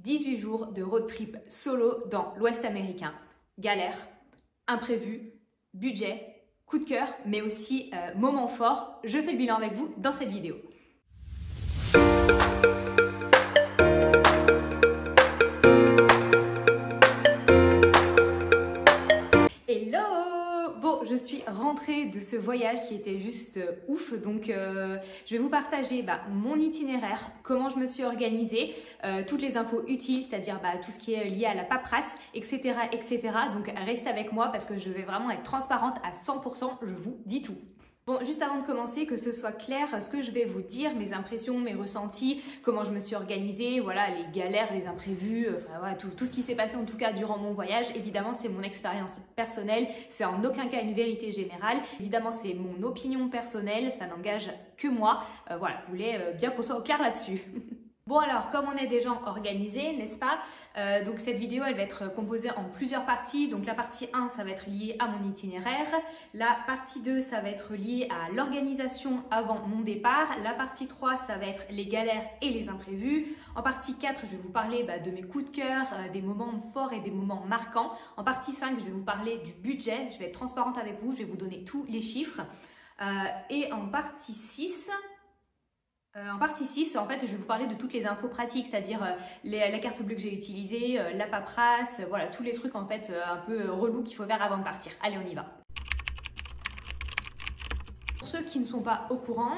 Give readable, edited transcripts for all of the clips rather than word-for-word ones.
18 jours de road trip solo dans l'Ouest américain. Galère, imprévu, budget, coup de cœur, mais aussi moment fort. Je fais le bilan avec vous dans cette vidéo. Hello! Bon, je suis rentrée de ce voyage qui était juste ouf, donc je vais vous partager mon itinéraire, comment je me suis organisée, toutes les infos utiles, c'est-à-dire tout ce qui est lié à la paperasse, etc., etc. Donc restez avec moi parce que je vais vraiment être transparente à 100%, je vous dis tout. Bon, juste avant de commencer, que ce soit clair, ce que je vais vous dire, mes impressions, mes ressentis, comment je me suis organisée, voilà, les galères, les imprévus, enfin voilà, tout ce qui s'est passé en tout cas durant mon voyage. Évidemment, c'est mon expérience personnelle, c'est en aucun cas une vérité générale. Évidemment, c'est mon opinion personnelle, ça n'engage que moi. Voilà, je voulais bien qu'on soit au clair là-dessus. Bon alors, comme on est des gens organisés, n'est-ce pas, donc cette vidéo elle va être composée en plusieurs parties. Donc la partie 1 ça va être lié à mon itinéraire, la partie 2 ça va être lié à l'organisation avant mon départ, la partie 3 ça va être les galères et les imprévus, en partie 4 je vais vous parler de mes coups de cœur, des moments forts et des moments marquants, en partie 5 je vais vous parler du budget, je vais être transparente avec vous, je vais vous donner tous les chiffres, et en partie 6... en fait, je vais vous parler de toutes les infos pratiques, c'est-à-dire la carte bleue que j'ai utilisée, la paperasse, voilà, tous les trucs en fait un peu relous qu'il faut faire avant de partir. Allez, on y va. Pour ceux qui ne sont pas au courant,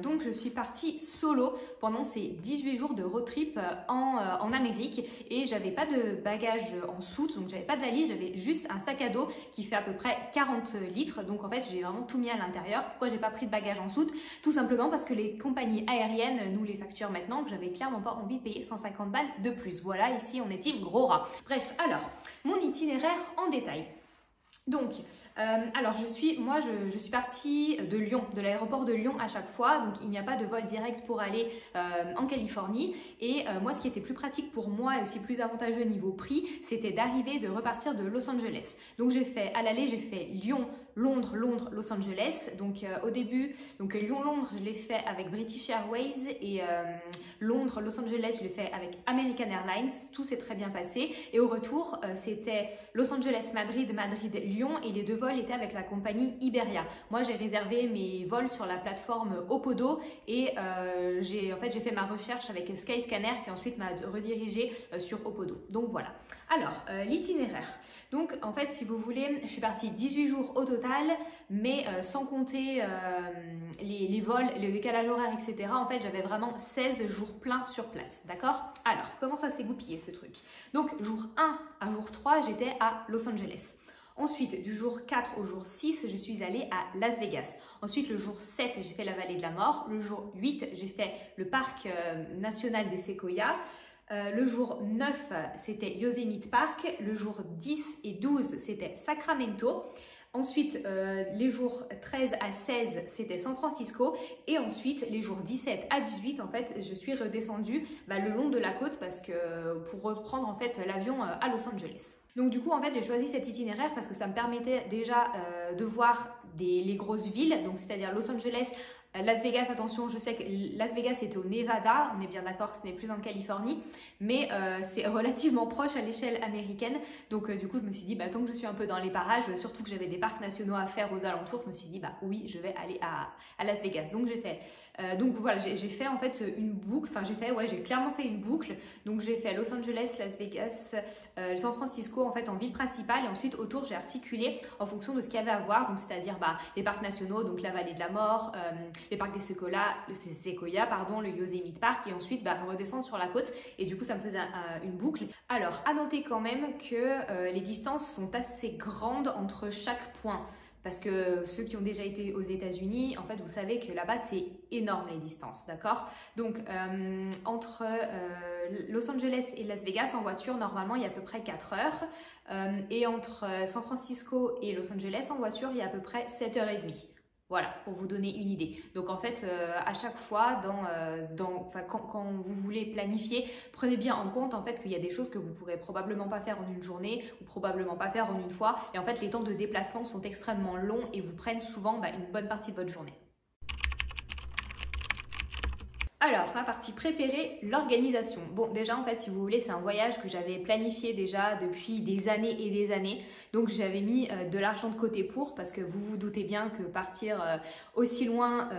donc je suis partie solo pendant ces 18 jours de road trip en Amérique et j'avais pas de bagages en soute, donc j'avais pas de valise, j'avais juste un sac à dos qui fait à peu près 40 litres, donc en fait j'ai vraiment tout mis à l'intérieur. Pourquoi j'ai pas pris de bagages en soute? Tout simplement parce que les compagnies aériennes nous les facturent maintenant, que j'avais clairement pas envie de payer 150 balles de plus. Voilà, ici on est team gros rat. Bref, alors, mon itinéraire en détail. Donc, alors je suis partie de Lyon, de l'aéroport de Lyon à chaque fois, donc il n'y a pas de vol direct pour aller en Californie et moi ce qui était plus pratique pour moi et aussi plus avantageux niveau prix, c'était d'arriver, de repartir de Los Angeles. Donc j'ai fait, à l'aller j'ai fait Lyon, Londres, Londres, Los Angeles. Donc au début, donc Lyon-Londres je l'ai fait avec British Airways et Londres, Los Angeles je l'ai fait avec American Airlines, tout s'est très bien passé et au retour c'était Los Angeles, Madrid, Madrid, Lyon et les deux vols étaient avec la compagnie Iberia. Moi j'ai réservé mes vols sur la plateforme Opodo et j'ai fait ma recherche avec Skyscanner qui ensuite m'a redirigé sur Opodo. Donc voilà. Alors l'itinéraire. Donc en fait si vous voulez, je suis partie 18 jours au total, mais sans compter les vols, le décalage horaire, etc. En fait j'avais vraiment 16 jours pleins sur place. D'accord? Alors comment ça s'est goupillé ce truc? Donc jour 1 à jour 3 j'étais à Los Angeles. Ensuite, du jour 4 au jour 6, je suis allée à Las Vegas. Ensuite, le jour 7, j'ai fait la vallée de la mort. Le jour 8, j'ai fait le parc national des séquoias. Le jour 9, c'était Yosemite Park. Le jour 10 et 12, c'était Sacramento. Ensuite, les jours 13 à 16, c'était San Francisco. Et ensuite, les jours 17 à 18, en fait, je suis redescendue le long de la côte parce que pour reprendre en fait l'avion à Los Angeles. Donc du coup, en fait, j'ai choisi cet itinéraire parce que ça me permettait déjà de voir les grosses villes, donc c'est-à-dire Los Angeles, Las Vegas, attention, je sais que Las Vegas était au Nevada, on est bien d'accord que ce n'est plus en Californie, mais c'est relativement proche à l'échelle américaine, donc du coup je me suis dit, tant que je suis un peu dans les parages, surtout que j'avais des parcs nationaux à faire aux alentours, je me suis dit, oui, je vais aller à Las Vegas, donc j'ai fait, donc voilà, j'ai fait en fait une boucle, enfin j'ai clairement fait une boucle, donc j'ai fait Los Angeles, Las Vegas, San Francisco en fait en ville principale, et ensuite autour j'ai articulé en fonction de ce qu'il y avait à voir, donc c'est-à-dire les parcs nationaux, donc la vallée de la mort, les parcs des séquoias, pardon, le Yosemite Park et ensuite redescendre sur la côte et du coup ça me faisait une boucle. Alors à noter quand même que les distances sont assez grandes entre chaque point parce que ceux qui ont déjà été aux États-Unis, en fait vous savez que là-bas c'est énorme les distances, d'accord? Donc entre Los Angeles et Las Vegas en voiture normalement il y a à peu près 4 heures et entre San Francisco et Los Angeles en voiture il y a à peu près 7h30. Voilà, pour vous donner une idée. Donc en fait, à chaque fois, quand vous voulez planifier, prenez bien en compte en fait qu'il y a des choses que vous pourrez probablement pas faire en une journée ou probablement pas faire en une fois. Et en fait, les temps de déplacement sont extrêmement longs et vous prennent souvent une bonne partie de votre journée. Alors, ma partie préférée, l'organisation. Bon, déjà, en fait, si vous voulez, c'est un voyage que j'avais planifié déjà depuis des années et des années. Donc, j'avais mis de l'argent de côté parce que vous vous doutez bien que partir aussi loin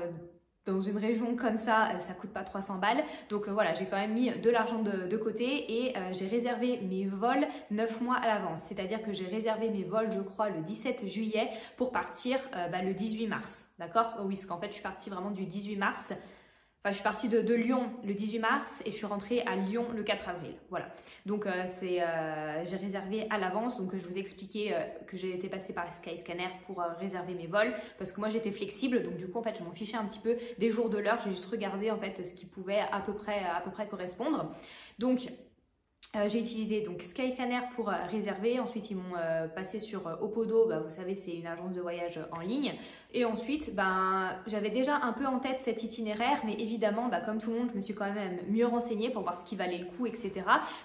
dans une région comme ça coûte pas 300 balles. Donc voilà, j'ai quand même mis de l'argent de côté et j'ai réservé mes vols 9 mois à l'avance. C'est-à-dire que j'ai réservé mes vols, je crois, le 17 juillet pour partir le 18 mars. D'accord? Oh oui, parce qu'en fait, je suis partie vraiment du 18 mars. Enfin, je suis partie de Lyon le 18 mars et je suis rentrée à Lyon le 4 avril. Voilà. Donc, j'ai réservé à l'avance. Donc, je vous ai expliqué que j'ai été passée par Skyscanner pour réserver mes vols parce que moi, j'étais flexible. Donc, du coup, en fait, je m'en fichais un petit peu des jours de l'heure. J'ai juste regardé en fait ce qui pouvait à peu près correspondre. Donc, j'ai utilisé donc Skyscanner pour réserver. Ensuite, ils m'ont passé sur Opodo. Vous savez, c'est une agence de voyage en ligne. Et ensuite, j'avais déjà un peu en tête cet itinéraire, mais évidemment, comme tout le monde, je me suis quand même mieux renseignée pour voir ce qui valait le coup, etc.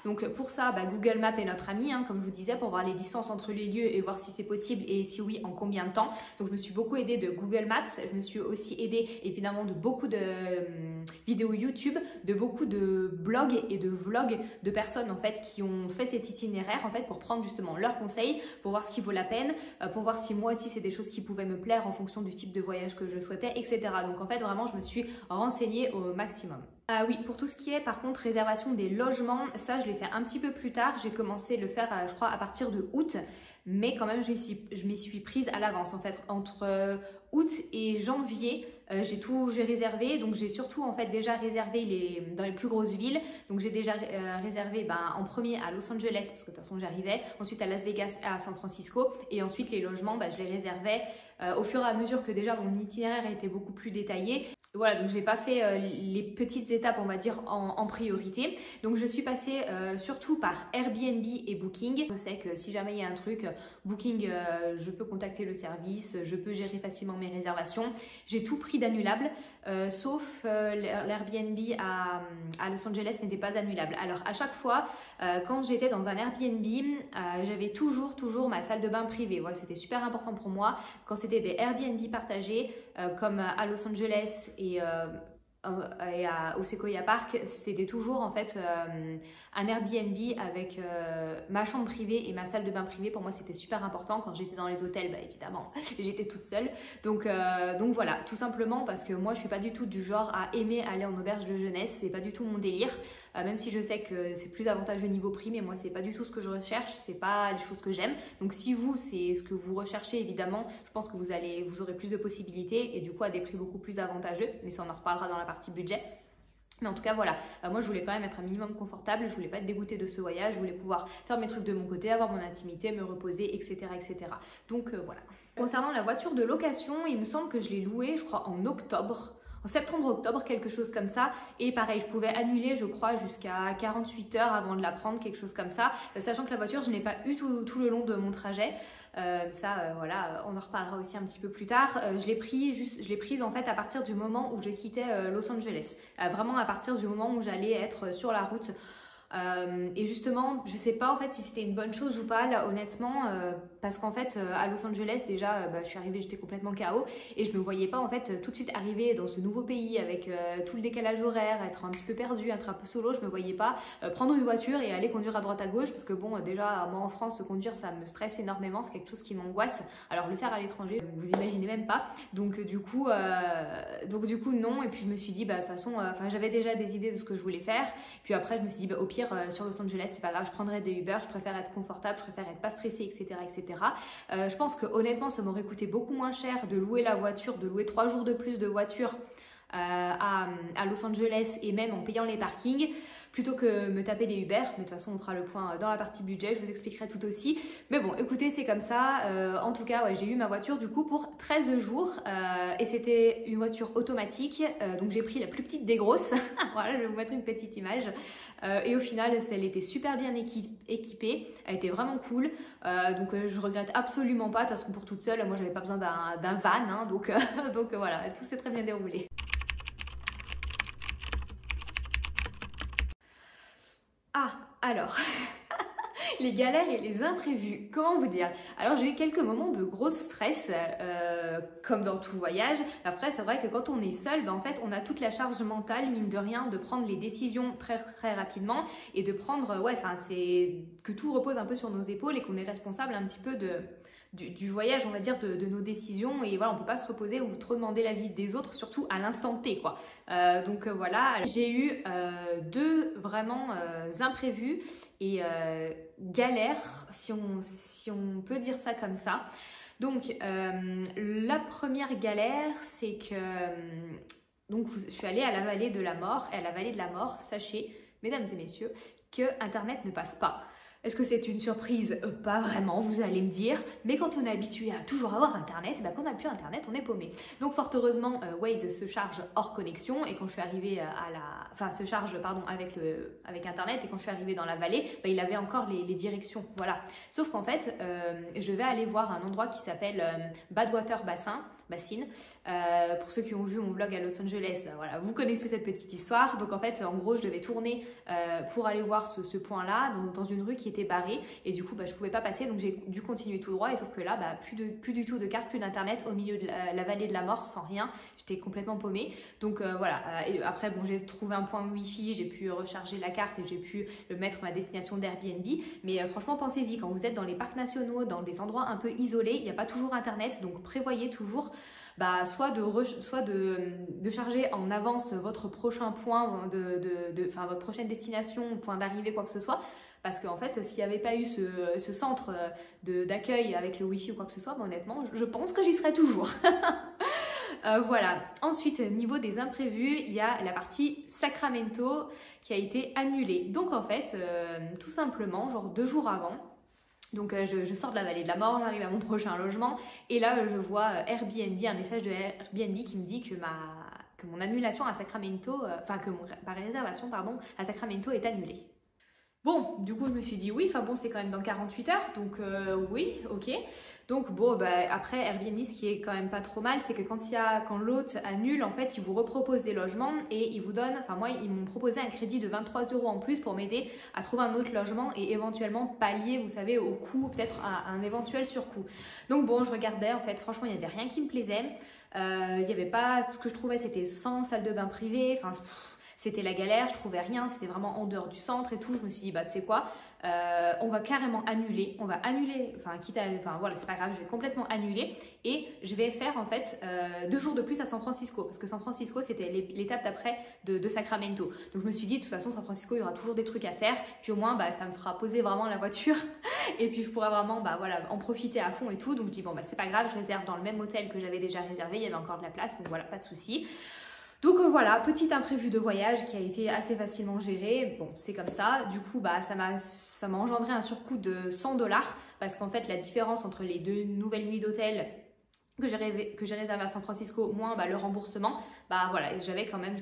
Donc pour ça, Google Maps est notre ami, hein, comme je vous disais, pour voir les distances entre les lieux et voir si c'est possible et si oui, en combien de temps. Donc je me suis beaucoup aidée de Google Maps. Je me suis aussi aidée évidemment de beaucoup de vidéos YouTube, de beaucoup de blogs et de vlogs de personnes en fait qui ont fait cet itinéraire en fait pour prendre justement leurs conseils, pour voir ce qui vaut la peine, pour voir si moi aussi c'est des choses qui pouvaient me plaire en fonction du type de voyage que je souhaitais, etc. Donc en fait vraiment je me suis renseignée au maximum. Oui, pour tout ce qui est par contre réservation des logements, ça je l'ai fait un petit peu plus tard. J'ai commencé à le faire je crois à partir de août, mais quand même je m'y suis prise à l'avance en fait. Entre août et janvier, j'ai réservé. Donc j'ai surtout en fait déjà réservé dans les plus grosses villes. Donc j'ai déjà réservé en premier à Los Angeles parce que de toute façon j'arrivais. Ensuite à Las Vegas et à San Francisco. Et ensuite les logements, je les réservais au fur et à mesure que déjà mon itinéraire était beaucoup plus détaillé. Voilà, donc j'ai pas fait les petites étapes, on va dire, en priorité. Donc je suis passée surtout par Airbnb et Booking. Je sais que si jamais il y a un truc, Booking, je peux contacter le service, je peux gérer facilement mes réservations. J'ai tout pris d'annulable, sauf l'Airbnb à Los Angeles n'était pas annulable. Alors à chaque fois, quand j'étais dans un Airbnb, j'avais toujours ma salle de bain privée. Voilà, c'était super important pour moi. Quand c'était des Airbnb partagés, comme à Los Angeles et au Sequoia Park, c'était toujours en fait un Airbnb avec ma chambre privée et ma salle de bain privée. Pour moi c'était super important. Quand j'étais dans les hôtels, évidemment j'étais toute seule, donc voilà, tout simplement parce que moi je suis pas du tout du genre à aimer aller en auberge de jeunesse, c'est pas du tout mon délire. Même si je sais que c'est plus avantageux niveau prix, mais moi c'est pas du tout ce que je recherche, c'est pas les choses que j'aime. Donc si vous c'est ce que vous recherchez, évidemment je pense que vous aurez plus de possibilités et du coup à des prix beaucoup plus avantageux, mais ça on en reparlera dans la partie budget. Mais en tout cas voilà, moi je voulais quand même être un minimum confortable, je voulais pas être dégoûtée de ce voyage, je voulais pouvoir faire mes trucs de mon côté, avoir mon intimité, me reposer, etc. Donc voilà. Concernant la voiture de location, il me semble que je l'ai louée, je crois en octobre. En septembre-octobre, quelque chose comme ça. Et pareil, je pouvais annuler, je crois, jusqu'à 48 heures avant de la prendre, quelque chose comme ça. Sachant que la voiture, je n'ai pas eu tout le long de mon trajet. Voilà, on en reparlera aussi un petit peu plus tard. Je l'ai prise en fait à partir du moment où je quittais Los Angeles. Vraiment à partir du moment où j'allais être sur la route. Et justement, je sais pas en fait si c'était une bonne chose ou pas là honnêtement, parce qu'en fait à Los Angeles déjà je suis arrivée, j'étais complètement KO et je me voyais pas en fait tout de suite arriver dans ce nouveau pays avec tout le décalage horaire, être un petit peu perdue, être un peu solo. Je me voyais pas prendre une voiture et aller conduire à droite à gauche parce que bon déjà moi en France conduire ça me stresse énormément, c'est quelque chose qui m'angoisse. Alors le faire à l'étranger vous imaginez même pas. Donc du coup non. Et puis je me suis dit de toute façon j'avais déjà des idées de ce que je voulais faire. Puis après je me suis dit au pire sur Los Angeles c'est pas grave, je prendrai des Uber, je préfère être confortable, je préfère être pas stressée, etc. Je pense que honnêtement ça m'aurait coûté beaucoup moins cher de louer la voiture, de louer 3 jours de plus de voiture à Los Angeles et même en payant les parkings plutôt que me taper des Uber. Mais de toute façon on fera le point dans la partie budget, je vous expliquerai tout aussi. Mais bon écoutez, c'est comme ça. En tout cas j'ai eu ma voiture du coup pour 13 jours et c'était une voiture automatique, donc j'ai pris la plus petite des grosses. Voilà, je vais vous mettre une petite image. Et au final elle était super bien équipée, elle était vraiment cool, donc je regrette absolument pas. De toute façon pour toute seule moi j'avais pas besoin d'un van, hein, donc voilà, tout s'est très bien déroulé. Alors, Les galères et les imprévus, comment vous dire? Alors j'ai eu quelques moments de gros stress, comme dans tout voyage. Après c'est vrai que quand on est seul, ben, en fait on a toute la charge mentale, mine de rien, de prendre les décisions très très rapidement et de prendre, ouais, enfin c'est que tout repose un peu sur nos épaules et qu'on est responsable un petit peu du voyage, on va dire, de nos décisions. Et voilà, on peut pas se reposer ou trop demander l'avis des autres, surtout à l'instant T, quoi. Donc voilà, j'ai eu deux vraiment imprévus et galères, si on peut dire ça comme ça. Donc la première galère, c'est que donc je suis allée à la vallée de la mort. Et à la vallée de la mort, sachez, mesdames et messieurs, que Internet ne passe pas. Est-ce que c'est une surprise? Pas vraiment, vous allez me dire. Mais quand on est habitué à toujours avoir Internet, bah, quand on n'a plus Internet, on est paumé. Donc fort heureusement, Waze se charge hors connexion. Et quand je suis arrivée à la... Enfin, se charge, pardon, avec Internet. Et quand je suis arrivée dans la vallée, bah, il avait encore les directions. Voilà. Sauf qu'en fait, je vais aller voir un endroit qui s'appelle Badwater Basin. Pour ceux qui ont vu mon vlog à Los Angeles, voilà, vous connaissez cette petite histoire. Donc en fait, en gros, je devais tourner pour aller voir ce point-là dans une rue qui était barrée et du coup, bah, je pouvais pas passer, donc j'ai dû continuer tout droit. Et sauf que là, bah, plus du tout de carte, plus d'internet au milieu de la vallée de la mort, sans rien. J'étais complètement paumée. Donc voilà. Et après, bon, j'ai trouvé un point Wi-Fi, j'ai pu recharger la carte et j'ai pu mettre ma destination d'Airbnb. Mais franchement, pensez-y, quand vous êtes dans les parcs nationaux, dans des endroits un peu isolés, il n'y a pas toujours internet, donc prévoyez toujours. Bah, soit de charger en avance votre prochain point, enfin, votre prochaine destination, point d'arrivée, quoi que ce soit. Parce qu'en fait, s'il n'y avait pas eu ce centre d'accueil avec le Wi-Fi ou quoi que ce soit, bah, honnêtement, je pense que j'y serais toujours. Voilà. Ensuite, niveau des imprévus, il y a la partie Sacramento qui a été annulée. Donc en fait, tout simplement, genre 2 jours avant, donc je sors de la vallée de la mort, j'arrive à mon prochain logement et là je vois Airbnb, un message de Airbnb qui me dit que mon annulation à Sacramento, ma réservation pardon, à Sacramento est annulée. Bon, du coup je me suis dit oui, enfin bon c'est quand même dans 48 heures, donc oui, ok. Donc bon, bah, après Airbnb, ce qui est quand même pas trop mal, c'est que quand l'hôte annule, en fait, il vous repropose des logements et il vous donne, enfin moi, ils m'ont proposé un crédit de 23 € en plus pour m'aider à trouver un autre logement et éventuellement pallier, vous savez, au coût, peut-être à un éventuel surcoût. Donc bon, je regardais, en fait, franchement, il n'y avait rien qui me plaisait. Il n'y avait pas, ce que je trouvais, c'était sans salle de bain privée, enfin... C'était la galère, je trouvais rien, c'était vraiment en dehors du centre et tout. Je me suis dit, bah tu sais quoi, on va carrément annuler, enfin voilà, c'est pas grave, je vais complètement annuler et je vais faire en fait 2 jours de plus à San Francisco parce que San Francisco c'était l'étape d'après de Sacramento. Donc je me suis dit, de toute façon, San Francisco, il y aura toujours des trucs à faire, puis au moins bah, ça me fera poser vraiment la voiture et puis je pourrai vraiment bah, voilà, en profiter à fond et tout. Donc je dis, bon, bah c'est pas grave, je réserve dans le même hôtel que j'avais déjà réservé, il y avait encore de la place, donc voilà, pas de souci. Donc voilà, petit imprévu de voyage qui a été assez facilement géré. Bon, c'est comme ça. Du coup, bah, ça m'a engendré un surcoût de 100 $ parce qu'en fait, la différence entre les 2 nouvelles nuits d'hôtel que j'ai réservé à San Francisco, moins bah, le remboursement, bah voilà, je devais quand même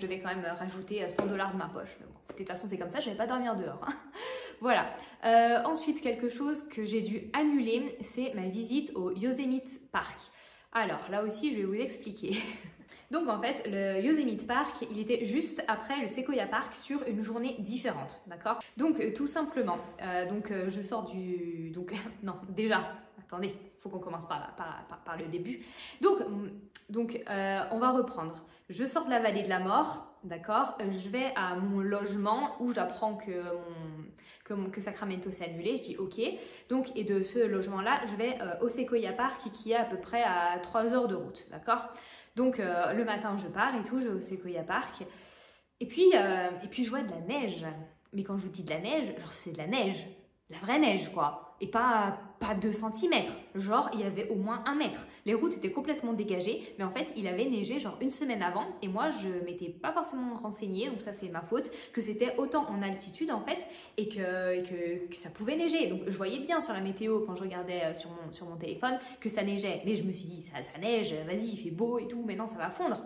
rajouter 100 $ de ma poche. Mais bon, de toute façon, c'est comme ça, je vais pas dormir dehors. Hein. Voilà. Ensuite, quelque chose que j'ai dû annuler, c'est ma visite au Yosemite Park. Alors, là aussi, je vais vous expliquer. Donc en fait, le Yosemite Park, il était juste après le Sequoia Park sur une journée différente, d'accord? Donc tout simplement, je sors du... Donc non, déjà, attendez, il faut qu'on commence par le début. Donc on va reprendre. Je sors de la vallée de la mort, d'accord? Je vais à mon logement où j'apprends que Sacramento s'est annulé, je dis ok. Donc, et de ce logement-là, je vais au Sequoia Park qui est à peu près à 3 heures de route, d'accord? Donc le matin je pars et tout, je vais au Sequoia Park et puis je vois de la neige. Mais quand je vous dis de la neige, genre c'est de la neige, la vraie neige quoi. Et pas 2 cm, genre il y avait au moins 1 mètre. Les routes étaient complètement dégagées, mais en fait il avait neigé genre 1 semaine avant et moi je m'étais pas forcément renseignée, donc ça c'est ma faute, que c'était autant en altitude en fait et que ça pouvait neiger. Donc je voyais bien sur la météo quand je regardais sur mon téléphone que ça neigeait, mais je me suis dit ça neige, vas-y il fait beau et tout, mais non ça va fondre.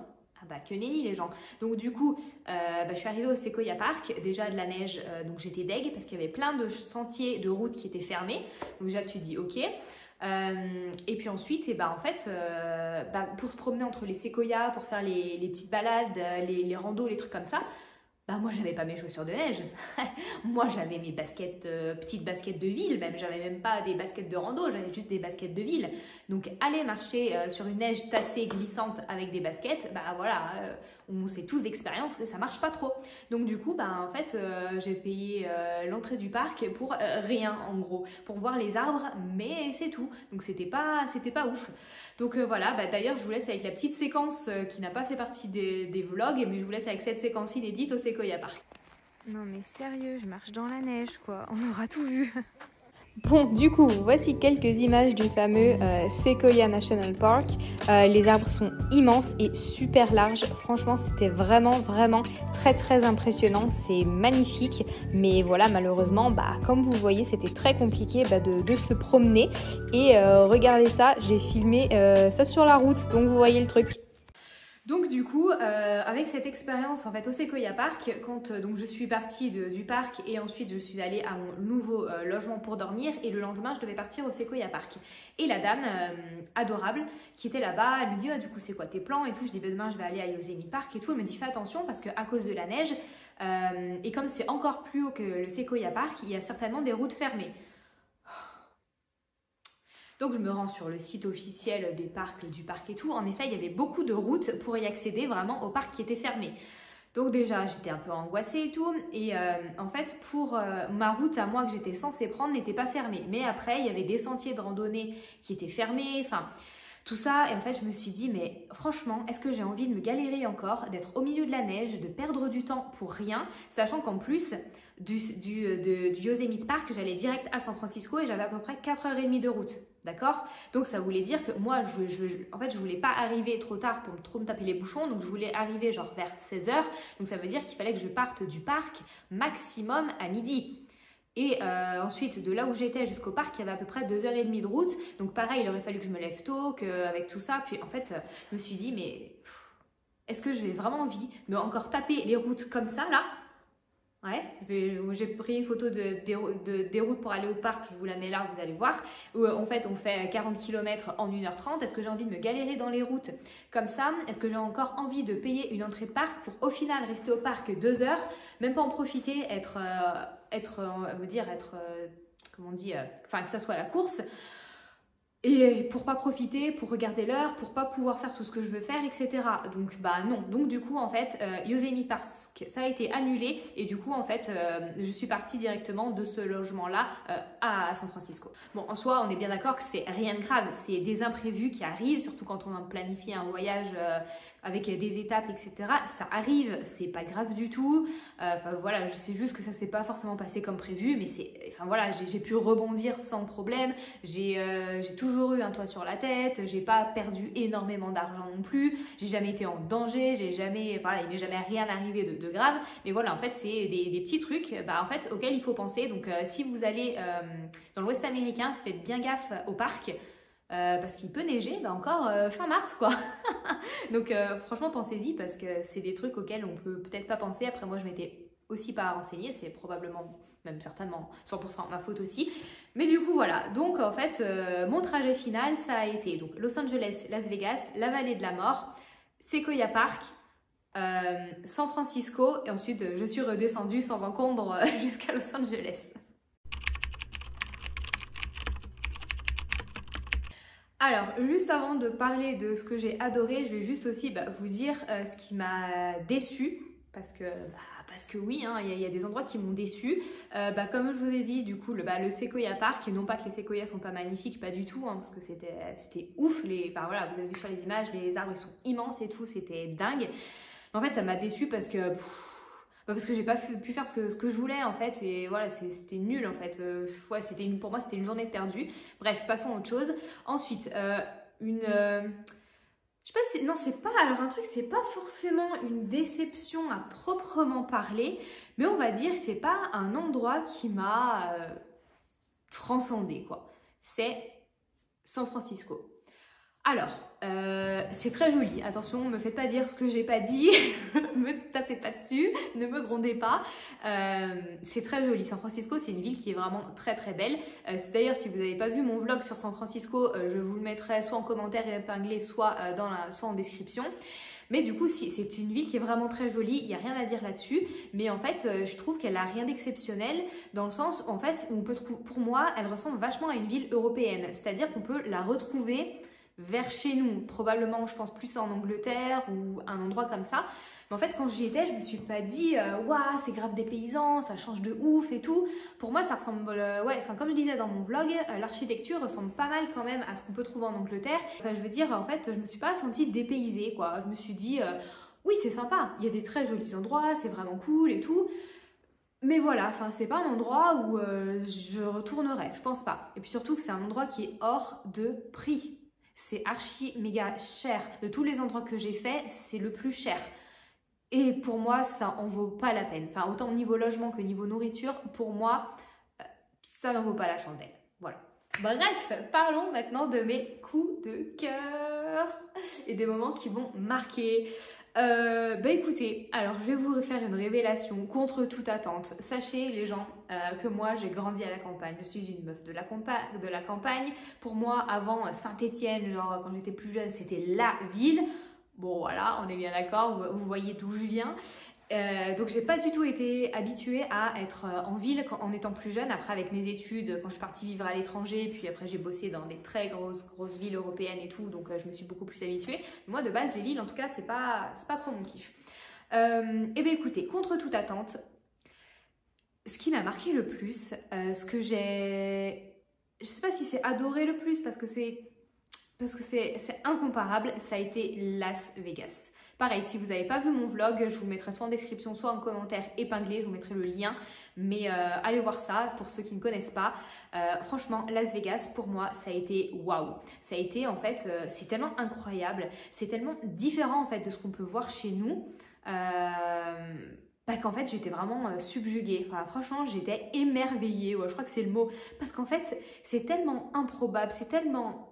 Ah bah que nenni les gens. Donc du coup, je suis arrivée au Sequoia Park, déjà de la neige, donc j'étais deg parce qu'il y avait plein de sentiers, de routes qui étaient fermés. Donc déjà tu te dis ok. Et puis ensuite, pour se promener entre les séquoias, pour faire les petites balades, les randos, les trucs comme ça, bah moi j'avais pas mes chaussures de neige, moi j'avais mes baskets, petites baskets de ville, même j'avais même pas des baskets de rando, j'avais juste des baskets de ville. Donc aller marcher sur une neige tassée, glissante avec des baskets, bah voilà, on sait tous d'expérience que ça marche pas trop. Donc du coup, bah en fait j'ai payé l'entrée du parc pour rien en gros, pour voir les arbres, mais c'est tout. Donc c'était pas ouf. Donc voilà, bah, d'ailleurs je vous laisse avec la petite séquence qui n'a pas fait partie des vlogs, mais je vous laisse avec cette séquence inédite au Sequoia Park. Non mais sérieux, je marche dans la neige quoi, on aura tout vu. Bon, du coup, voici quelques images du fameux Sequoia National Park. Les arbres sont immenses et super larges. Franchement, c'était vraiment très impressionnant. C'est magnifique. Mais voilà, malheureusement, comme vous voyez, c'était très compliqué de se promener. Et regardez ça, j'ai filmé ça sur la route. Donc vous voyez le truc. Donc du coup, avec cette expérience en fait au Sequoia Park, quand donc je suis partie du parc et ensuite je suis allée à mon nouveau logement pour dormir et le lendemain je devais partir au Sequoia Park. Et la dame adorable qui était là-bas, elle me dit du coup c'est quoi tes plans et tout. Je dis demain je vais aller à Yosemite Park et tout. Elle me dit fais attention parce qu'à cause de la neige et comme c'est encore plus haut que le Sequoia Park, il y a certainement des routes fermées. Donc je me rends sur le site officiel du parc et tout. En effet, il y avait beaucoup de routes pour y accéder vraiment au parc qui était fermé. Donc déjà, j'étais un peu angoissée et tout. Et en fait, pour ma route à moi que j'étais censée prendre n'était pas fermée. Mais après, il y avait des sentiers de randonnée qui étaient fermés. Enfin, tout ça. Et en fait, je me suis dit, mais franchement, est-ce que j'ai envie de me galérer encore, d'être au milieu de la neige, de perdre du temps pour rien, sachant qu'en plus du Yosemite Park, j'allais direct à San Francisco et j'avais à peu près 4h30 de route. D'accord? Donc ça voulait dire que moi, en fait, je voulais pas arriver trop tard pour trop me taper les bouchons. Donc je voulais arriver genre vers 16h. Donc ça veut dire qu'il fallait que je parte du parc maximum à midi. Et ensuite, de là où j'étais jusqu'au parc, il y avait à peu près 2h30 de route. Donc pareil, il aurait fallu que je me lève tôt, qu'avec tout ça. Puis en fait, je me suis dit, mais est-ce que j'ai vraiment envie de encore taper les routes comme ça, là? Ouais, j'ai pris une photo des routes pour aller au parc, je vous la mets là, vous allez voir. Où en fait, on fait 40 km en 1h30. Est-ce que j'ai envie de me galérer dans les routes comme ça? Est-ce que j'ai encore envie de payer une entrée de parc pour au final rester au parc 2 heures, même pas en profiter, comment on dit, enfin que ça soit la course? Et pour pas profiter, pour regarder l'heure, pour pas pouvoir faire tout ce que je veux faire, etc. Donc non. Donc du coup en fait, Yosemite Park, ça a été annulé et du coup en fait, je suis partie directement de ce logement-là à San Francisco. Bon, en soi, on est bien d'accord que c'est rien de grave, c'est des imprévus qui arrivent, surtout quand on a planifié un voyage avec des étapes, etc. Ça arrive, c'est pas grave du tout. Enfin voilà, je sais juste que ça s'est pas forcément passé comme prévu, mais j'ai pu rebondir sans problème. J'ai toujours eu un toit sur la tête, j'ai pas perdu énormément d'argent non plus, j'ai jamais été en danger, il m'est jamais rien arrivé de grave. Mais voilà, en fait, c'est des petits trucs en fait, auxquels il faut penser. Donc si vous allez dans l'Ouest américain, faites bien gaffe au parc. Parce qu'il peut neiger encore fin mars quoi. Donc franchement pensez-y parce que c'est des trucs auxquels on peut peut-être pas penser. Après moi je m'étais aussi pas renseignée, c'est probablement, même certainement 100% ma faute aussi. Mais du coup voilà, donc en fait mon trajet final ça a été donc Los Angeles, Las Vegas, la vallée de la mort, Sequoia Park, San Francisco et ensuite je suis redescendue sans encombre jusqu'à Los Angeles. Alors, juste avant de parler de ce que j'ai adoré, je vais juste aussi vous dire ce qui m'a déçue. Parce que oui, hein, il y a des endroits qui m'ont déçue. Comme je vous ai dit, du coup, le Sequoia Park, et non pas que les séquoias sont pas magnifiques, pas du tout, hein, parce que c'était ouf. Voilà, vous avez vu sur les images, les arbres ils sont immenses et tout, c'était dingue. Mais en fait, ça m'a déçue parce que j'ai pas pu faire ce que je voulais en fait et voilà c'était nul en fait. Pour moi c'était une journée de perdue. Bref, passons à autre chose. Ensuite je sais pas si, non c'est pas alors un truc, c'est pas forcément une déception à proprement parler, mais on va dire que c'est pas un endroit qui m'a transcendé quoi. C'est San Francisco. Alors, c'est très joli. Attention, ne me faites pas dire ce que j'ai pas dit. Me tapez pas dessus. Ne me grondez pas. C'est très joli. San Francisco, c'est une ville qui est vraiment très très belle. D'ailleurs, si vous n'avez pas vu mon vlog sur San Francisco, je vous le mettrai soit en commentaire épinglé, soit en description. Mais du coup, si, c'est une ville qui est vraiment très jolie, il n'y a rien à dire là-dessus. Mais en fait, je trouve qu'elle a rien d'exceptionnel dans le sens, en fait, où on peut trouver, pour moi, elle ressemble vachement à une ville européenne. C'est-à-dire qu'on peut la retrouver vers chez nous. Probablement, je pense plus en Angleterre ou un endroit comme ça. Mais en fait, quand j'y étais, je me suis pas dit waouh, c'est grave des paysans, ça change de ouf et tout. Pour moi, ça ressemble, ouais, enfin, comme je disais dans mon vlog, l'architecture ressemble pas mal quand même à ce qu'on peut trouver en Angleterre. Enfin, je veux dire, en fait, je me suis pas sentie dépaysée, quoi. Je me suis dit, oui, c'est sympa, il y a des très jolis endroits, c'est vraiment cool et tout. Mais voilà, enfin, c'est pas un endroit où je retournerai, je pense pas. Et puis surtout que c'est un endroit qui est hors de prix. C'est archi méga cher. De tous les endroits que j'ai fait, c'est le plus cher. Et pour moi, ça en vaut pas la peine. Enfin, autant au niveau logement que niveau nourriture, pour moi, ça n'en vaut pas la chandelle. Voilà. Bref, parlons maintenant de mes coups de cœur et des moments qui vont marquer. Bah écoutez, alors je vais vous faire une révélation contre toute attente. Sachez les gens que moi j'ai grandi à la campagne. Je suis une meuf de la campagne. Pour moi, avant Saint-Étienne, genre quand j'étais plus jeune, c'était la ville. Bon voilà, on est bien d'accord, vous voyez d'où je viens. Donc j'ai pas du tout été habituée à être en ville en étant plus jeune. Après avec mes études, quand je suis partie vivre à l'étranger, puis après j'ai bossé dans des très grosses villes européennes et tout, donc je me suis beaucoup plus habituée. Moi de base les villes en tout cas c'est pas trop mon kiff. Et bien écoutez, contre toute attente, ce qui m'a marqué le plus, ce que j'ai, je sais pas si c'est adoré le plus parce que c'est incomparable, ça a été Las Vegas. Pareil, si vous n'avez pas vu mon vlog, je vous le mettrai soit en description, soit en commentaire épinglé, je vous mettrai le lien. Mais allez voir ça pour ceux qui ne connaissent pas. Franchement, Las Vegas, pour moi, ça a été waouh. Ça a été, en fait, c'est tellement incroyable, c'est tellement différent, en fait, de ce qu'on peut voir chez nous. Qu'en fait, j'étais vraiment subjuguée. Enfin, franchement, j'étais émerveillée. Ouais, je crois que c'est le mot. Parce qu'en fait, c'est tellement improbable, c'est tellement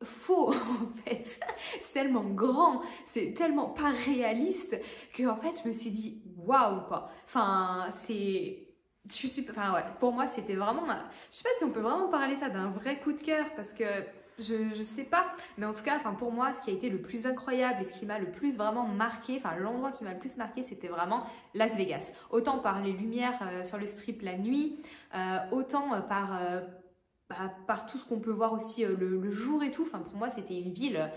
faux en fait, c'est tellement grand, c'est tellement pas réaliste que en fait je me suis dit waouh quoi. Enfin enfin ouais, pour moi c'était vraiment, je sais pas si on peut vraiment parler ça d'un vrai coup de cœur parce que je sais pas, mais en tout cas enfin pour moi ce qui a été le plus incroyable et ce qui m'a le plus vraiment marqué, enfin l'endroit qui m'a le plus marqué c'était vraiment Las Vegas. Autant par les lumières sur le strip la nuit, autant par tout ce qu'on peut voir aussi le jour et tout. Enfin, pour moi, c'était une ville.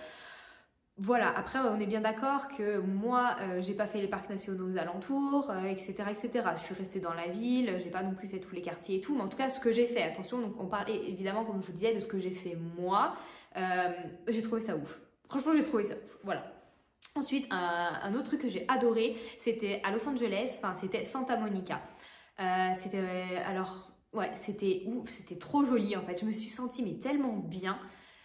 Voilà, après, on est bien d'accord que moi, j'ai pas fait les parcs nationaux aux alentours, etc., etc. Je suis restée dans la ville, j'ai pas non plus fait tous les quartiers et tout, mais en tout cas, ce que j'ai fait, attention, donc on parle évidemment, comme je vous disais, de ce que j'ai fait moi. J'ai trouvé ça ouf. Franchement, j'ai trouvé ça ouf. Voilà. Ensuite, un autre truc que j'ai adoré, c'était à Los Angeles, enfin, c'était Santa Monica. Alors... Ouais, c'était ouf, c'était trop joli en fait. Je me suis sentie mais tellement bien.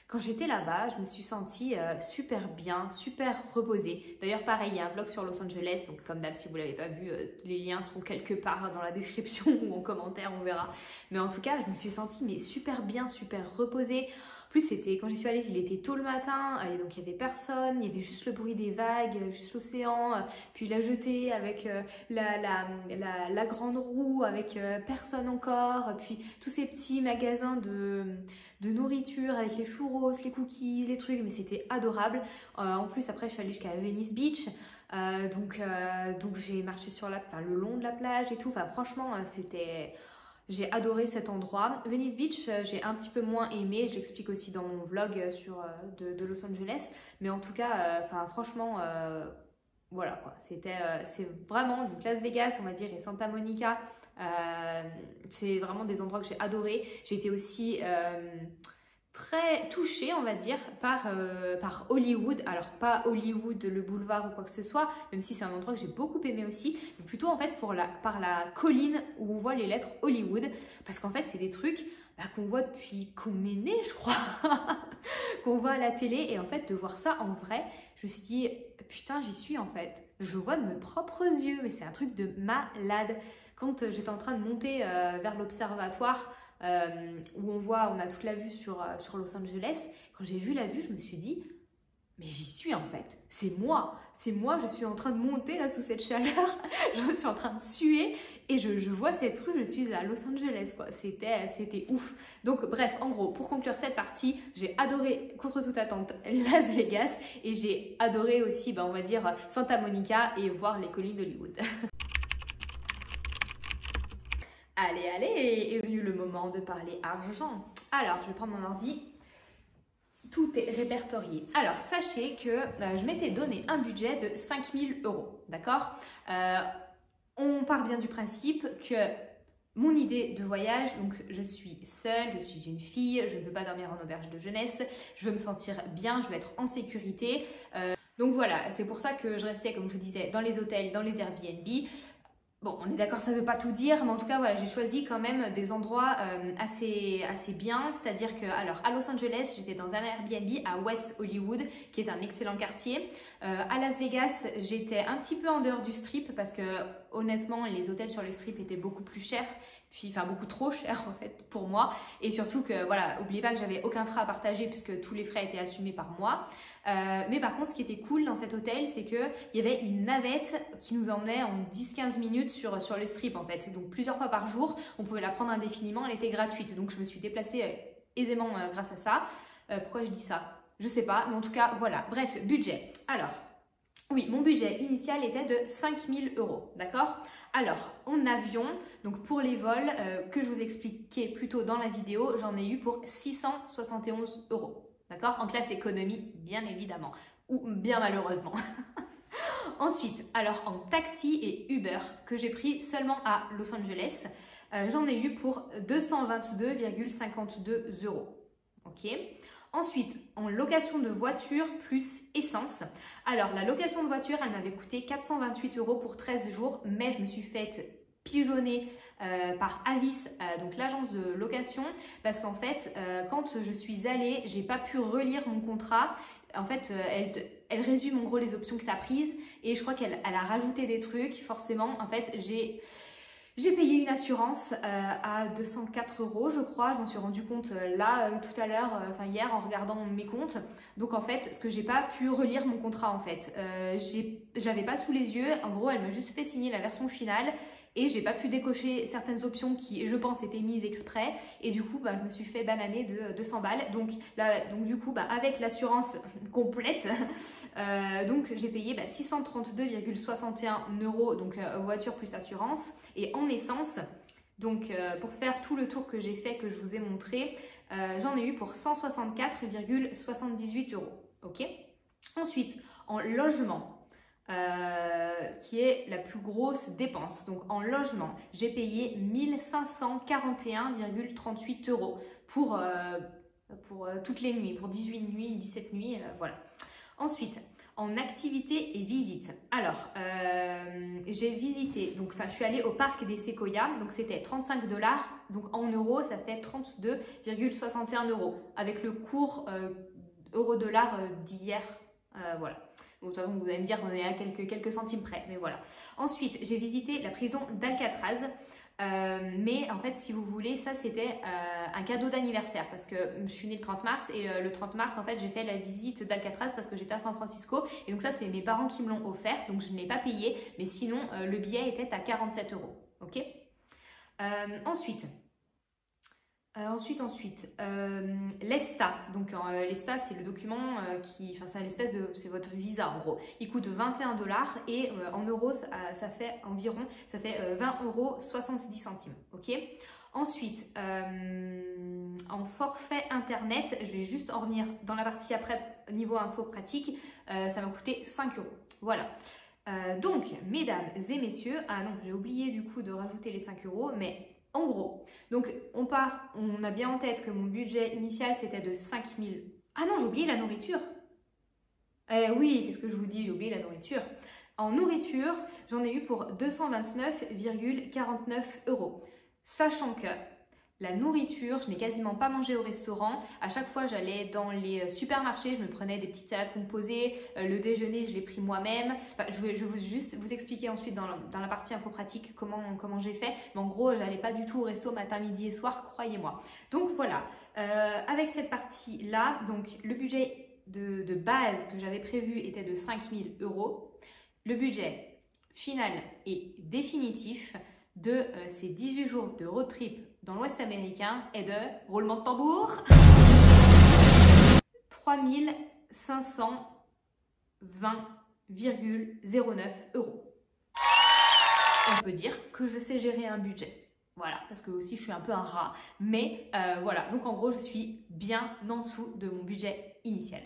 Quand j'étais là-bas, je me suis sentie super bien, super reposée. D'ailleurs, pareil, il y a un vlog sur Los Angeles. Donc, comme d'hab, si vous ne l'avez pas vu, les liens seront quelque part dans la description ou en commentaire, on verra. Mais en tout cas, je me suis sentie mais super bien, super reposée. En plus, quand j'y suis allée, il était tôt le matin, et donc il n'y avait personne, il y avait juste le bruit des vagues, juste l'océan, puis la jetée avec la grande roue, avec personne encore, puis tous ces petits magasins de nourriture avec les churros, les cookies, les trucs, mais c'était adorable. En plus, après, je suis allée jusqu'à Venice Beach, donc j'ai marché le long de la plage et tout. Enfin, franchement, j'ai adoré cet endroit. Venice Beach, j'ai un petit peu moins aimé. Je l'explique aussi dans mon vlog de Los Angeles. Mais en tout cas, franchement, voilà quoi. C'est vraiment donc Las Vegas, on va dire, et Santa Monica. C'est vraiment des endroits que j'ai adoré. J'ai été aussi très touchée, on va dire, par Hollywood. Alors, pas Hollywood, le boulevard ou quoi que ce soit, même si c'est un endroit que j'ai beaucoup aimé aussi, mais plutôt en fait par la colline où on voit les lettres Hollywood, parce qu'en fait, c'est des trucs qu'on voit depuis qu'on est né, je crois, qu'on voit à la télé, et en fait, de voir ça en vrai, je me suis dit, putain, j'y suis en fait. Je le vois de mes propres yeux, mais c'est un truc de malade. Quand j'étais en train de monter vers l'observatoire, où on a toute la vue sur Los Angeles, quand j'ai vu la vue, je me suis dit, mais j'y suis en fait, c'est moi, je suis en train de monter là sous cette chaleur, je suis en train de suer et je vois cette rue, je suis à Los Angeles quoi, c'était ouf. Donc bref, en gros, pour conclure cette partie, j'ai adoré contre toute attente Las Vegas et j'ai adoré aussi, on va dire, Santa Monica et voir les collines d'Hollywood. Allez, est venu le moment de parler argent. Alors, je vais prendre mon ordi. Tout est répertorié. Alors, sachez que je m'étais donné un budget de 5 000 €, d'accord. On part bien du principe que mon idée de voyage, donc je suis seule, je suis une fille, je ne veux pas dormir en auberge de jeunesse, je veux me sentir bien, je veux être en sécurité. Donc voilà, c'est pour ça que je restais, comme je vous disais, dans les hôtels, dans les Airbnb. Bon, on est d'accord, ça ne veut pas tout dire, mais en tout cas, voilà, j'ai choisi quand même des endroits assez bien. C'est-à-dire que, alors, à Los Angeles, j'étais dans un Airbnb à West Hollywood, qui est un excellent quartier. À Las Vegas, j'étais un petit peu en dehors du strip parce que, honnêtement, les hôtels sur le strip étaient beaucoup plus chers. Puis, enfin, beaucoup trop chers, en fait, pour moi. Et surtout que, voilà, n'oubliez pas que j'avais aucun frais à partager puisque tous les frais étaient assumés par moi. Mais par contre, ce qui était cool dans cet hôtel, c'est qu'il y avait une navette qui nous emmenait en 10-15 minutes sur le strip en fait. Donc plusieurs fois par jour, on pouvait la prendre indéfiniment, elle était gratuite. Donc je me suis déplacée aisément grâce à ça. Pourquoi je dis ça? Je sais pas, mais en tout cas, voilà. Bref, budget. Alors, oui, mon budget initial était de 5 000 €, d'accord? Alors, en avion, donc pour les vols que je vous expliquais plus tôt dans la vidéo, j'en ai eu pour 671 €. D'accord? En classe économie, bien évidemment. Ou bien malheureusement. Ensuite, alors en taxi et Uber, que j'ai pris seulement à Los Angeles, j'en ai eu pour 222,52 €. Ok? Ensuite, en location de voiture plus essence. Alors, la location de voiture, elle m'avait coûté 428 € pour 13 jours, mais je me suis faite pigeonner par Avis, donc l'agence de location, parce qu'en fait, quand je suis allée, j'ai pas pu relire mon contrat. En fait, elle résume en gros les options que tu as prises et je crois qu'elle a rajouté des trucs. Forcément, en fait, j'ai payé une assurance à 204 €, je crois. Je m'en suis rendu compte là tout à l'heure, enfin hier en regardant mes comptes. Donc en fait, ce que j'ai pas pu relire mon contrat en fait. J'avais pas sous les yeux. En gros, elle m'a juste fait signer la version finale. Et j'ai pas pu décocher certaines options qui, je pense, étaient mises exprès. Et du coup, je me suis fait bananer de 200 balles. Donc du coup, avec l'assurance complète, donc j'ai payé 632,61 €, donc voiture plus assurance. Et en essence, donc pour faire tout le tour que j'ai fait, que je vous ai montré, j'en ai eu pour 164,78 €. Ok. Ensuite, en logement. Qui est la plus grosse dépense. Donc en logement, j'ai payé 1541,38 € pour toutes les nuits, pour 18 nuits, 17 nuits, voilà. Ensuite, en activité et visite. Alors, j'ai visité, donc je suis allée au parc des Séquoias, donc c'était 35 $, donc en euros, ça fait 32,61 € avec le cours euro-dollar d'hier, voilà. Bon, de toute façon, vous allez me dire qu'on est à quelques centimes près, mais voilà. Ensuite, j'ai visité la prison d'Alcatraz. Mais en fait, si vous voulez, ça c'était un cadeau d'anniversaire parce que je suis née le 30 mars et le 30 mars, en fait, j'ai fait la visite d'Alcatraz parce que j'étais à San Francisco. Et donc ça, c'est mes parents qui me l'ont offert, donc je ne l'ai pas payé. Mais sinon, le billet était à 47 €. Ok. Ensuite, l'ESTA. Donc l'ESTA, c'est le document c'est votre visa en gros. Il coûte 21 $ et en euros, ça fait 20,70 €. Ok. Ensuite, en forfait internet, je vais juste en revenir dans la partie après niveau info pratique. Ça m'a coûté 5 €. Voilà. Donc, mesdames et messieurs, ah non, j'ai oublié du coup de rajouter les 5 €, mais en gros, donc on a bien en tête que mon budget initial c'était de 5 000. Ah non, j'ai oublié la nourriture. Oui, qu'est-ce que je vous dis, j'ai oublié la nourriture. En nourriture, j'en ai eu pour 229,49 €. Sachant que la nourriture, je n'ai quasiment pas mangé au restaurant. À chaque fois, j'allais dans les supermarchés, je me prenais des petites salades composées. Le déjeuner, je l'ai pris moi-même. Je vais juste vous expliquer ensuite dans la partie info pratique comment j'ai fait. Mais en gros, j'allais pas du tout au resto matin, midi et soir, croyez-moi. Donc voilà, avec cette partie-là, donc le budget de base que j'avais prévu était de 5 000 €. Le budget final et définitif de ces 18 jours de road trip dans l'Ouest américain est de, roulement de tambour, 3 520,09 €. On peut dire que je sais gérer un budget. Voilà, parce que aussi je suis un peu un rat. Mais voilà, donc en gros je suis bien en dessous de mon budget initial.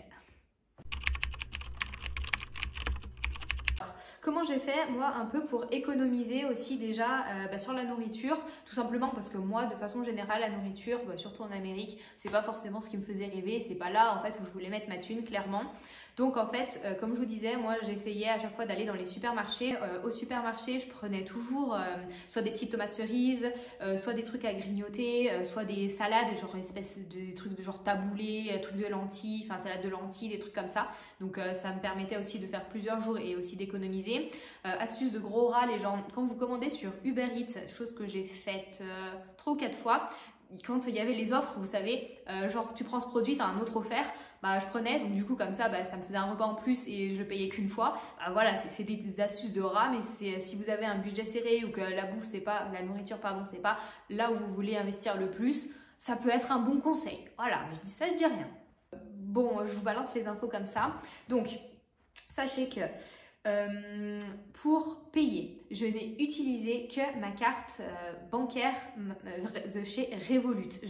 Comment j'ai fait, moi, un peu pour économiser aussi déjà sur la nourriture, tout simplement parce que moi, de façon générale, la nourriture, surtout en Amérique, c'est pas forcément ce qui me faisait rêver, c'est pas là en fait où je voulais mettre ma thune, clairement. Donc en fait, comme je vous disais, moi j'essayais à chaque fois d'aller dans les supermarchés. Au supermarché, je prenais toujours soit des petites tomates cerises, soit des trucs à grignoter, soit des salades, genre des trucs de genre taboulé, trucs de lentilles, enfin salade de lentilles, des trucs comme ça. Donc ça me permettait aussi de faire plusieurs jours et aussi d'économiser. Astuce de gros rat, les gens, quand vous commandez sur Uber Eats, chose que j'ai faite 3 ou 4 fois, quand il y avait les offres, vous savez, genre tu prends ce produit, tu as un autre offert, je prenais, donc du coup comme ça, ça me faisait un repas en plus et je payais qu'une fois. Voilà, c'est des astuces de rat, mais si vous avez un budget serré ou que la nourriture, c'est pas là où vous voulez investir le plus, ça peut être un bon conseil. Voilà, mais je dis ça, je dis rien. Bon, je vous balance les infos comme ça. Donc, sachez que pour payer, je n'ai utilisé que ma carte bancaire de chez Revolut.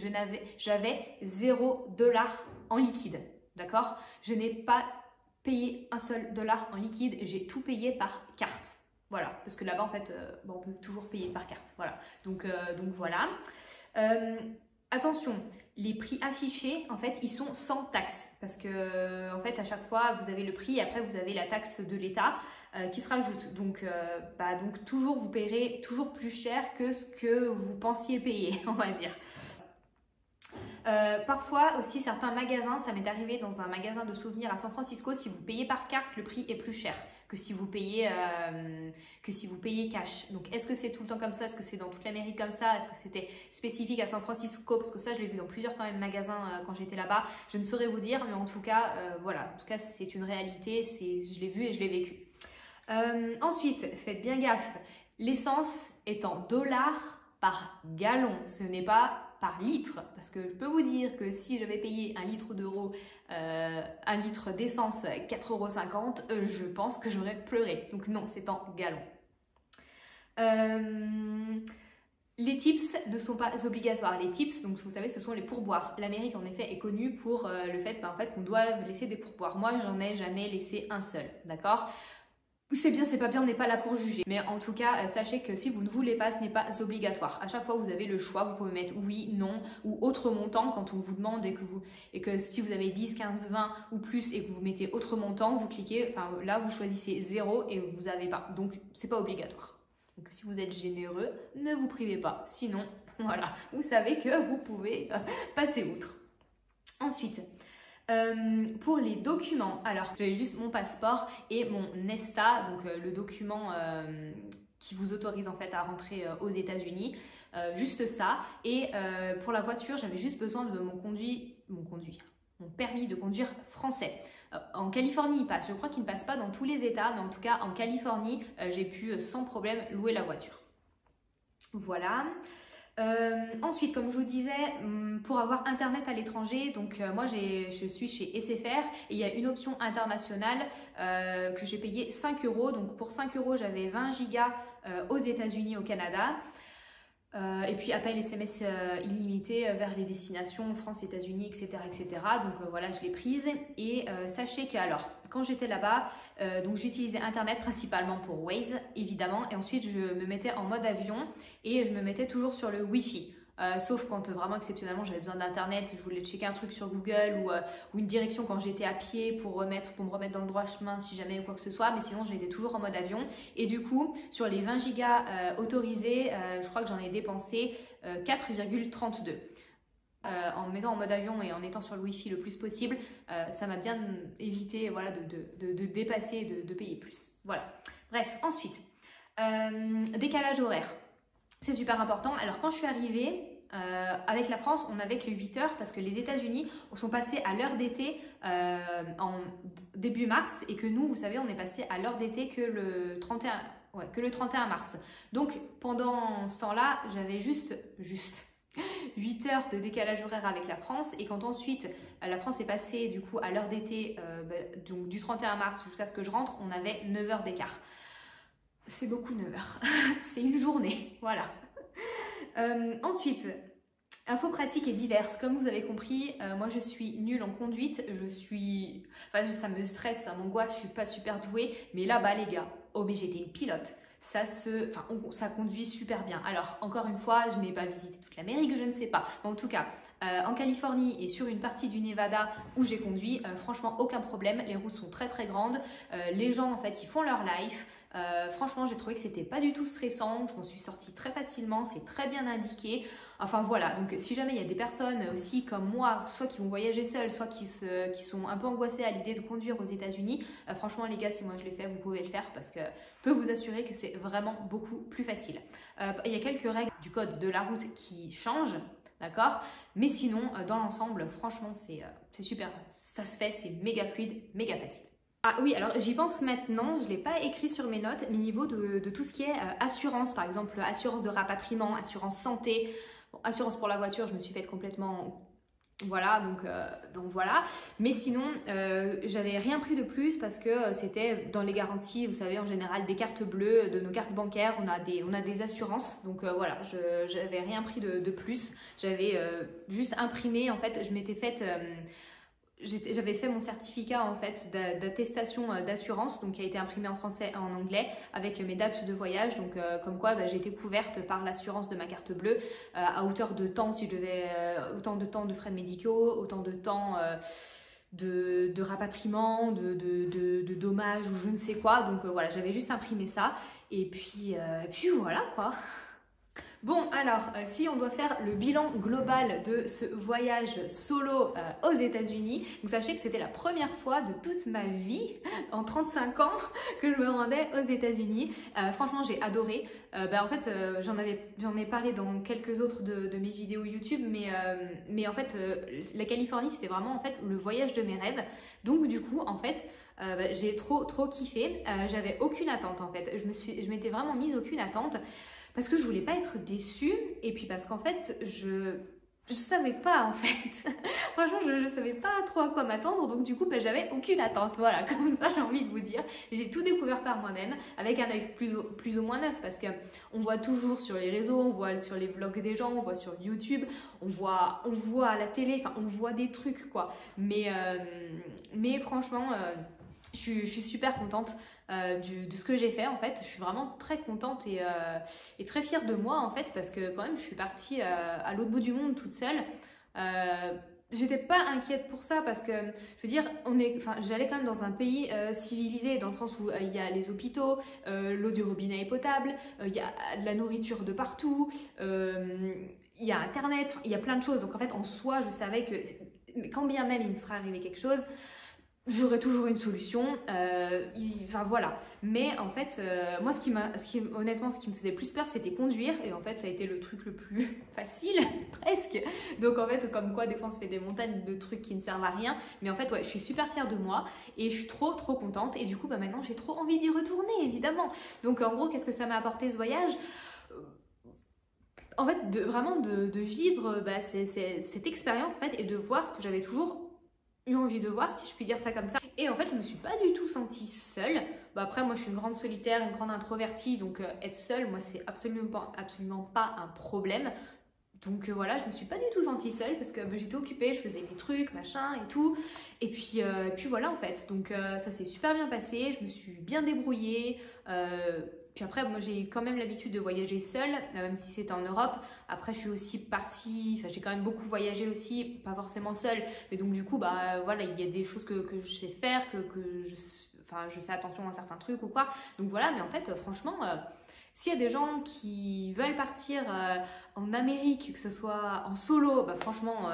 J'avais 0 $ en liquide, d'accord? Je n'ai pas payé un seul dollar en liquide, j'ai tout payé par carte. Voilà, parce que là-bas en fait, on peut toujours payer par carte. Voilà, donc voilà. Attention, les prix affichés, en fait, ils sont sans taxe parce que, en fait, à chaque fois, vous avez le prix et après, vous avez la taxe de l'État qui se rajoute. Donc, toujours, vous paierez toujours plus cher que ce que vous pensiez payer, on va dire. Parfois aussi certains magasins, ça m'est arrivé dans un magasin de souvenirs à San Francisco, si vous payez par carte, le prix est plus cher que si vous payez cash. Donc est-ce que c'est tout le temps comme ça? Est-ce que c'est dans toute l'Amérique comme ça? Est-ce que c'était spécifique à San Francisco? Parce que ça je l'ai vu dans plusieurs quand même magasins quand j'étais là-bas. Je ne saurais vous dire, mais en tout cas, voilà, en tout cas c'est une réalité, je l'ai vu et je l'ai vécu. Ensuite, faites bien gaffe, l'essence est en dollars par gallon, ce n'est pas par litre, parce que je peux vous dire que si j'avais payé 1 litre un litre d'essence 4,50 €, je pense que j'aurais pleuré. Donc non, c'est en gallons. Les tips ne sont pas obligatoires. Les tips, donc vous savez, ce sont les pourboires. L'Amérique en effet est connue pour le fait, qu'on doit laisser des pourboires. Moi, j'en ai jamais laissé un seul, d'accord? C'est bien, c'est pas bien, on n'est pas là pour juger. Mais en tout cas, sachez que si vous ne voulez pas, ce n'est pas obligatoire. À chaque fois, vous avez le choix. Vous pouvez mettre oui, non ou autre montant quand on vous demande et que si vous avez 10, 15, 20 ou plus et que vous mettez autre montant, vous cliquez, là, vous choisissez 0 et vous n'avez pas. Donc, c'est pas obligatoire. Donc, si vous êtes généreux, ne vous privez pas. Sinon, voilà, vous savez que vous pouvez passer outre. Ensuite, pour les documents, alors j'ai juste mon passeport et mon NESTA, donc le document qui vous autorise en fait à rentrer aux États-Unis, juste ça. Et pour la voiture, j'avais juste besoin de mon permis de conduire français. En Californie, il passe. Je crois qu'il ne passe pas dans tous les États, mais en tout cas en Californie, j'ai pu sans problème louer la voiture. Voilà. Ensuite, comme je vous disais, pour avoir internet à l'étranger, donc moi je suis chez SFR et il y a une option internationale que j'ai payé 5 €. Donc pour 5 € j'avais 20 gigas aux États-Unis, au Canada. Et puis appel SMS illimité vers les destinations France, États-Unis, etc. etc. Donc voilà, je l'ai prise. Et sachez que alors, quand j'étais là-bas, donc j'utilisais Internet principalement pour Waze, évidemment. Et ensuite, je me mettais en mode avion et je me mettais toujours sur le Wi-Fi. Sauf quand vraiment exceptionnellement j'avais besoin d'internet, je voulais checker un truc sur Google ou une direction quand j'étais à pied pour me remettre dans le droit chemin si jamais ou quoi que ce soit, mais sinon j'étais toujours en mode avion. Et du coup sur les 20 gigas autorisés, je crois que j'en ai dépensé 4,32. En me mettant en mode avion et en étant sur le Wi-Fi le plus possible, ça m'a bien évité voilà, de dépasser, de payer plus. Voilà. Bref, ensuite, décalage horaire. C'est super important. Alors quand je suis arrivée, Avec la France, on n'avait que 8 heures parce que les États-Unis sont passés à l'heure d'été en début mars et que nous, vous savez, on est passé à l'heure d'été que le 31, ouais, que le 31 mars. Donc pendant ce temps-là, j'avais juste 8 heures de décalage horaire avec la France et quand ensuite la France est passée du coup à l'heure d'été, donc du 31 mars jusqu'à ce que je rentre, on avait 9 heures d'écart. C'est beaucoup 9 heures, c'est une journée, voilà. Ensuite, infos pratiques et diverses. Comme vous avez compris, moi je suis nulle en conduite, ça me stresse, ça m'angoisse, je suis pas super douée, mais là-bas les gars, oh mais j'étais une pilote. Ça conduit super bien. Alors, encore une fois, je n'ai pas visité toute l'Amérique, je ne sais pas. Mais en tout cas, en Californie et sur une partie du Nevada où j'ai conduit, franchement, aucun problème. Les routes sont très très grandes. Les gens, en fait, ils font leur life. Franchement, j'ai trouvé que c'était pas du tout stressant. Je m'en suis sortie très facilement. C'est très bien indiqué. Enfin voilà, donc si jamais il y a des personnes aussi comme moi, soit qui vont voyager seules, soit qui sont un peu angoissées à l'idée de conduire aux États-Unis, franchement les gars, si moi je l'ai fait, vous pouvez le faire parce que je peux vous assurer que c'est vraiment beaucoup plus facile. Il y a quelques règles du code de la route qui changent, d'accord? Mais sinon, dans l'ensemble, franchement, c'est super. Ça se fait, c'est méga fluide, méga facile. Ah oui, alors j'y pense maintenant, je ne l'ai pas écrit sur mes notes, mais niveau de tout ce qui est assurance, par exemple assurance de rapatriement, assurance santé, bon, assurance pour la voiture, je me suis faite complètement, voilà, donc voilà. Mais sinon, j'avais rien pris de plus parce que c'était dans les garanties, vous savez, en général, des cartes bleues, de nos cartes bancaires, on a des assurances, donc voilà, je n'avais rien pris de plus. J'avais juste imprimé, en fait, je m'étais faite... j'avais fait mon certificat en fait d'attestation d'assurance, donc qui a été imprimé en français et en anglais avec mes dates de voyage, donc comme quoi j'ai été couverte par l'assurance de ma carte bleue à hauteur de temps, si je devais autant de temps de frais médicaux, autant de temps de rapatriement, de dommages ou je ne sais quoi, donc voilà, j'avais juste imprimé ça et puis voilà quoi. Bon, alors, si on doit faire le bilan global de ce voyage solo aux États-Unis, donc sachez que c'était la première fois de toute ma vie, en 35 ans, que je me rendais aux États-Unis. Franchement, j'ai adoré. En fait, j'en ai parlé dans quelques autres de mes vidéos YouTube, mais en fait, la Californie, c'était vraiment en fait le voyage de mes rêves. Donc, du coup, en fait, j'ai trop kiffé. J'avais aucune attente, en fait. Je m'étais vraiment mise aucune attente. Parce que je voulais pas être déçue et puis parce qu'en fait je savais pas en fait. Franchement je savais pas trop à quoi m'attendre, donc du coup j'avais aucune attente, voilà, comme ça j'ai envie de vous dire. J'ai tout découvert par moi-même avec un œil plus ou moins neuf parce que on voit toujours sur les réseaux, on voit sur les vlogs des gens, on voit sur YouTube, on voit à la télé, enfin on voit des trucs quoi. Mais franchement je suis super contente de ce que j'ai fait en fait. Je suis vraiment très contente et très fière de moi en fait parce que quand même je suis partie à l'autre bout du monde toute seule. J'étais pas inquiète pour ça parce que je veux dire j'allais quand même dans un pays civilisé dans le sens où il y a les hôpitaux, l'eau du robinet est potable, il y a de la nourriture de partout, il y a internet, il y a plein de choses. Donc en fait en soi je savais que quand bien même il me serait arrivé quelque chose, j'aurais toujours une solution, enfin voilà. Mais en fait, moi honnêtement ce qui me faisait plus peur c'était conduire et en fait ça a été le truc le plus facile, presque. Donc en fait comme quoi des fois on se fait des montagnes de trucs qui ne servent à rien. Mais en fait ouais, je suis super fière de moi et je suis trop contente et du coup maintenant j'ai trop envie d'y retourner évidemment. Donc en gros qu'est-ce que ça m'a apporté ce voyage ? En fait vraiment de vivre cette expérience en fait et de voir ce que j'avais toujours eu envie de voir, si je puis dire ça comme ça. Et en fait, je me suis pas du tout sentie seule. Après, moi, je suis une grande solitaire, une grande introvertie, donc être seule, moi, c'est absolument pas un problème. Donc voilà, je me suis pas du tout sentie seule parce que j'étais occupée, je faisais mes trucs, machin et tout. Et puis voilà, en fait. Donc ça s'est super bien passé, je me suis bien débrouillée. Puis après, moi j'ai quand même l'habitude de voyager seule, même si c'était en Europe. Après, je suis aussi partie, j'ai quand même beaucoup voyagé aussi, pas forcément seule. Mais donc du coup, voilà, il y a des choses que je sais faire, que je fais attention à certains trucs ou quoi. Donc voilà, mais en fait, franchement, s'il y a des gens qui veulent partir en Amérique, que ce soit en solo, franchement...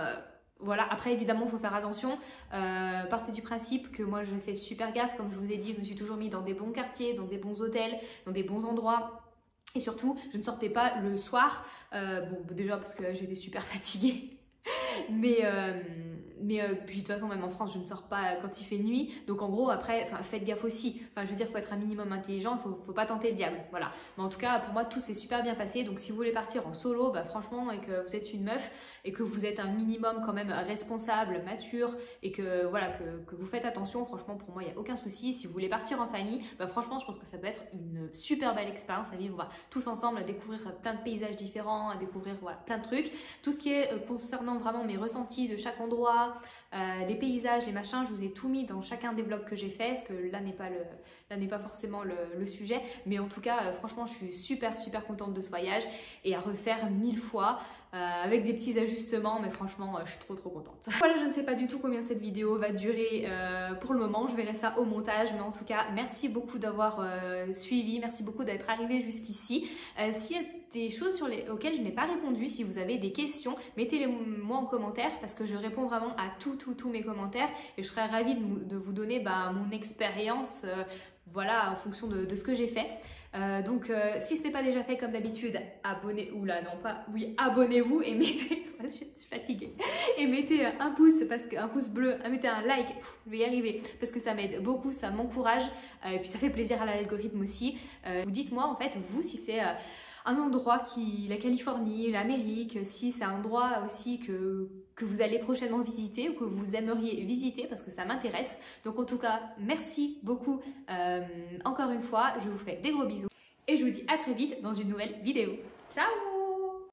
Voilà, après évidemment il faut faire attention, partez du principe que moi j'ai fait super gaffe, comme je vous ai dit, je me suis toujours mis dans des bons quartiers, dans des bons hôtels, dans des bons endroits, Et surtout, je ne sortais pas le soir, bon déjà parce que j'étais super fatiguée. Mais puis de toute façon même en France je ne sors pas quand il fait nuit, donc en gros après faites gaffe aussi, je veux dire faut être un minimum intelligent, faut pas tenter le diable, voilà. Mais en tout cas pour moi tout s'est super bien passé, donc si vous voulez partir en solo, franchement, et que vous êtes une meuf et que vous êtes un minimum quand même responsable, mature, et que voilà que vous faites attention, franchement pour moi il n'y a aucun souci. Si vous voulez partir en famille, franchement je pense que ça peut être une super belle expérience à vivre tous ensemble, à découvrir plein de paysages différents, à découvrir plein de trucs. Tout ce qui est concernant vraiment mes ressentis de chaque endroit, les paysages, les machins, je vous ai tout mis dans chacun des vlogs que j'ai fait, parce que là n'est pas forcément le sujet, mais en tout cas franchement je suis super contente de ce voyage et à refaire 1000 fois. Avec des petits ajustements, mais franchement je suis trop contente. Voilà, je ne sais pas du tout combien cette vidéo va durer pour le moment, je verrai ça au montage, mais en tout cas merci beaucoup d'avoir suivi, merci beaucoup d'être arrivé jusqu'ici. S'il y a des choses auxquelles je n'ai pas répondu, si vous avez des questions, mettez-les moi en commentaire, parce que je réponds vraiment à tous mes commentaires et je serais ravie de vous donner mon expérience voilà, en fonction de ce que j'ai fait. Donc si ce n'est pas déjà fait, comme d'habitude, abonnez-vous et mettez, je suis fatiguée, et mettez un pouce, un pouce bleu, mettez un like, je vais y arriver, parce que ça m'aide beaucoup, ça m'encourage, et puis ça fait plaisir à l'algorithme aussi. Vous dites-moi en fait, vous, si c'est un endroit la Californie, l'Amérique, si c'est un endroit aussi que vous allez prochainement visiter ou que vous aimeriez visiter, parce que ça m'intéresse. Donc en tout cas, merci beaucoup encore une fois, je vous fais des gros bisous et je vous dis à très vite dans une nouvelle vidéo. Ciao!